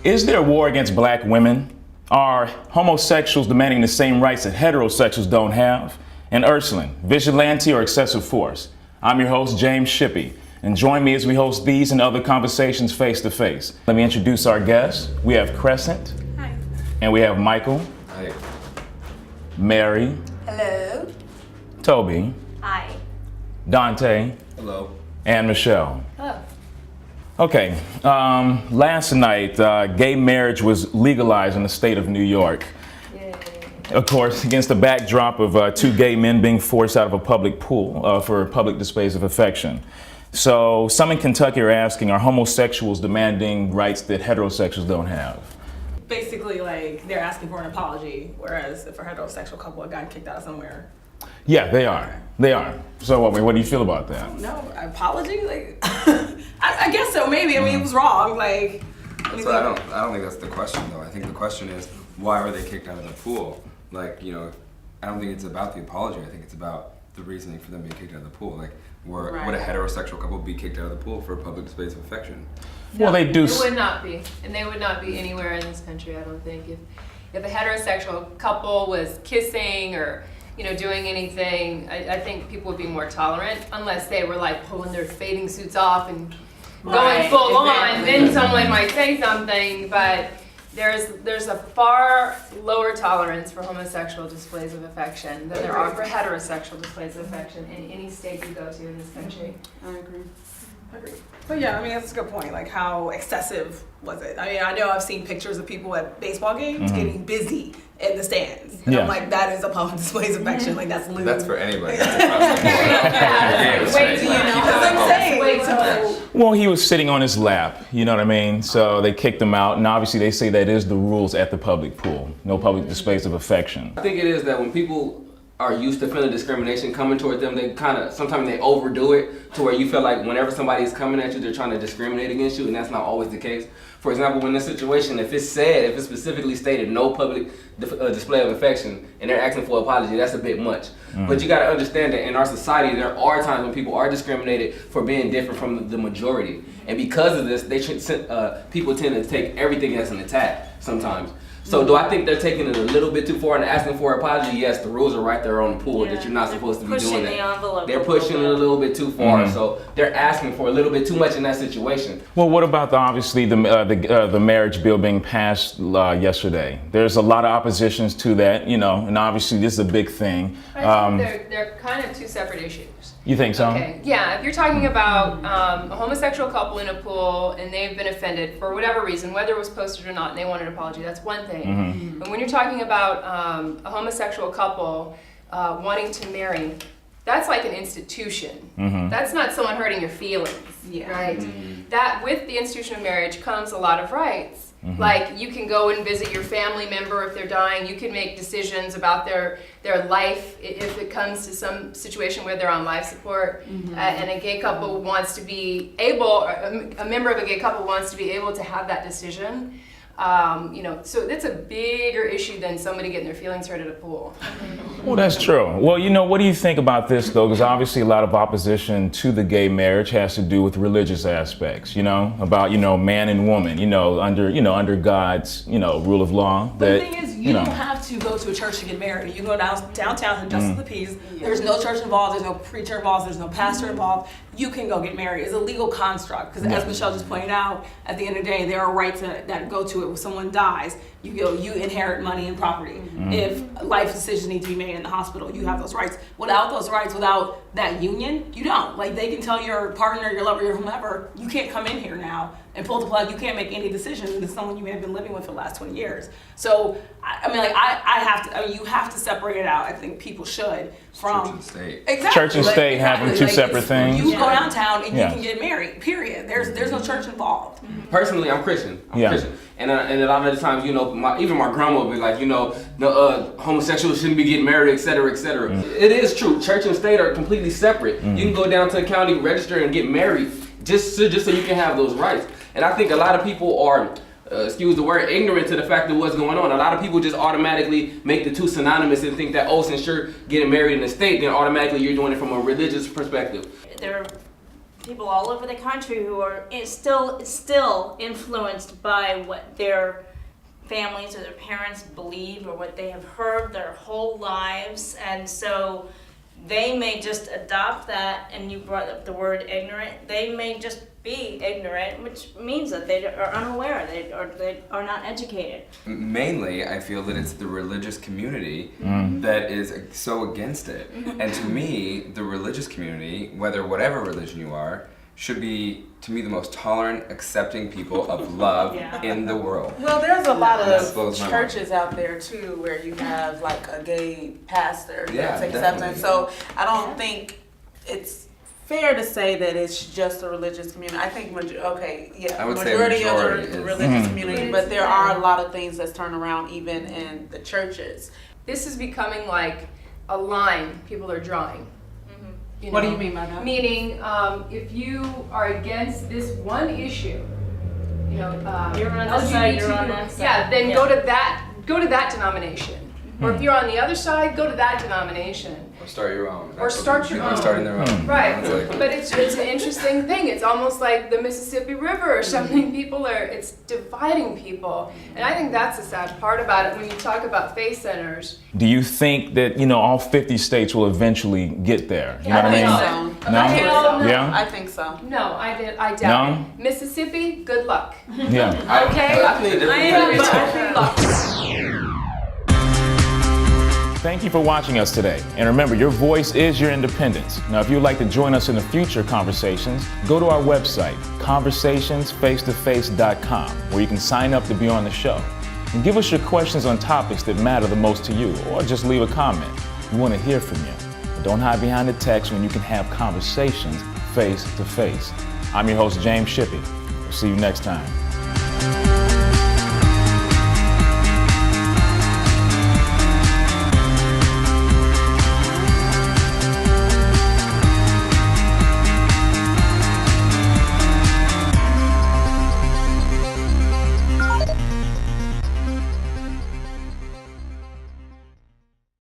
Is there a war against black women? Are homosexuals demanding the same rights that heterosexuals don't have? And Ursuline, vigilante or excessive force? I'm your host, James Shippey, and join me as we host these and other conversations face to face. Let me introduce our guests. We have Crescent. Hi. And we have Michael. Hi. Mary. Hello. Toby. Hi. Dante. Hello. And Michelle. Hello. Okay, last night, gay marriage was legalized in the state of New York. Yay. Of course, against the backdrop of two gay men being forced out of a public pool for public displays of affection. So some in Kentucky are asking, are homosexuals demanding rights that heterosexuals don't have? Basically, like, they're asking for an apology, whereas if a heterosexual couple had gotten kicked out of somewhere. Yeah, they are. They are. So what do you feel about that? No, apology? Like, I guess so, maybe. I mean, it was wrong. Like, So I don't think that's the question, though. I think the question is, why were they kicked out of the pool? Like, I don't think it's about the apology. I think it's about the reasoning for them being kicked out of the pool. Like, would a heterosexual couple be kicked out of the pool for public displays of affection? Well, they do. It would not be, and they would not be anywhere in this country, I don't think. If a heterosexual couple was kissing or doing anything, I think people would be more tolerant, unless they were like pulling their bathing suits off and going full on. Then someone might say something, but there's a far lower tolerance for homosexual displays of affection than there are for heterosexual displays of affection in any state you go to in this country. I agree. But yeah, I mean, that's a good point. Like, how excessive was it? I mean, I know I've seen pictures of people at baseball games getting busy in the stands. And I'm like, that is a public display of affection. Like, that's lewd. That's for anybody. That's Wait till you know. That's what I'm saying. Wait till Well, he was sitting on his lap, you know what I mean? So they kicked him out, and obviously they say that is the rules at the public pool. No public displays of affection. I think it is that when people are used to feeling discrimination coming toward them, they sometimes they overdo it to where you feel like whenever somebody is coming at you, they're trying to discriminate against you, and that's not always the case. For example, in this situation, if it's specifically stated no public display of affection, and they're asking for an apology, that's a bit much. But you gotta understand that in our society, there are times when people are discriminated for being different from the majority. And because of this, people tend to take everything as an attack sometimes. So do I think they're taking it a little bit too far and asking for an apology? Yes, the rules are right there on the pool that you're not supposed to be doing that. They're pushing it a little bit too far, so they're asking for a little bit too much in that situation. Well, what about the marriage bill being passed yesterday? There's a lot of oppositions to that, and obviously this is a big thing. I think they're kind of two separate issues. You think so? Okay. Yeah, if you're talking about a homosexual couple in a pool and they've been offended for whatever reason, whether it was posted or not, and they want an apology, that's one thing. And when you're talking about a homosexual couple wanting to marry, that's like an institution. That's not someone hurting your feelings, right? That with the institution of marriage comes a lot of rights. Like, you can go and visit your family member if they're dying. You can make decisions about their life if it comes to some situation where they're on life support. And a gay couple wants to be able, a member of a gay couple wants to be able to have that decision. So it's a bigger issue than somebody getting their feelings hurt at a pool. Well, that's true. Well, what do you think about this, though? Because obviously a lot of opposition to the gay marriage has to do with religious aspects, about, man and woman, under God's, rule of law. But the thing is, you don't have to go to a church to get married. You can go downtown to Justice of the Peace. There's no church involved. There's no preacher involved. There's no pastor involved. You can go get married. It's a legal construct. Because as Michelle just pointed out, at the end of the day, there are rights that go to it. When someone dies, you inherit money and property. If life decisions need to be made in the hospital, you have those rights. Without those rights, without that union, you don't. Like, they can tell your partner, your lover, your whomever, you can't come in here now and pull the plug. You can't make any decisions with someone you may have been living with for the last 20 years. So, you have to separate it out. I think people should. From church and state. Exactly. Church and state having two separate things. You go downtown and you can get married, period. There's no church involved. Personally, I'm Christian. I'm Christian. And a lot of the times, even my grandma would be like, the homosexuals shouldn't be getting married, et cetera, et cetera. It is true. Church and state are completely separate. You can go down to the county, register, and get married just so you can have those rights. And I think a lot of people are, excuse the word, ignorant to the fact of what's going on. A lot of people just automatically make the two synonymous and think that, since you're getting married in the state, then automatically you're doing it from a religious perspective. They're people all over the country who are still influenced by what their families or their parents believe or what they have heard their whole lives, and so they may just adopt that. And you brought up the word ignorant. They may just be ignorant, which means that they are unaware, they are not educated. Mainly, I feel that it's the religious community that is so against it. And to me, the religious community, whatever religion you are, should be, to me, the most tolerant, accepting people of love in the world. Well, there's a lot That of blows my churches out there too where you have like a gay pastor Yeah, that's accepting. definitely. So I don't think it's fair to say that it's just the religious community. I think I would say majority of majority the is- religious community, but there are a lot of things that's turned around even in the churches. This is becoming like a line people are drawing. What do you mean by that? Meaning, if you are against this one issue, you know, You're on this side, you're on LGBTQ, that side. yeah, then Yeah. go to that denomination. Or if you're on the other side, go to that denomination. Or start your own. Or start your People are own. starting their own. Right, It's like- but it's an interesting thing. It's almost like the Mississippi River or something. It's dividing people. And I think that's the sad part about it when you talk about faith centers. Do you think that, all 50 states will eventually get there? You know what I mean? So. No? Hell no. Yeah? I think so. No, I doubt No? it. Mississippi, good luck. Yeah. Okay? I think a different place. Thank you for watching us today. And remember, your voice is your independence. Now, if you'd like to join us in the future conversations, go to our website, conversationsfacetoface.com, where you can sign up to be on the show. And give us your questions on topics that matter the most to you, or just leave a comment. We want to hear from you. But don't hide behind the text when you can have conversations face to face. I'm your host, James Shippey. We'll see you next time.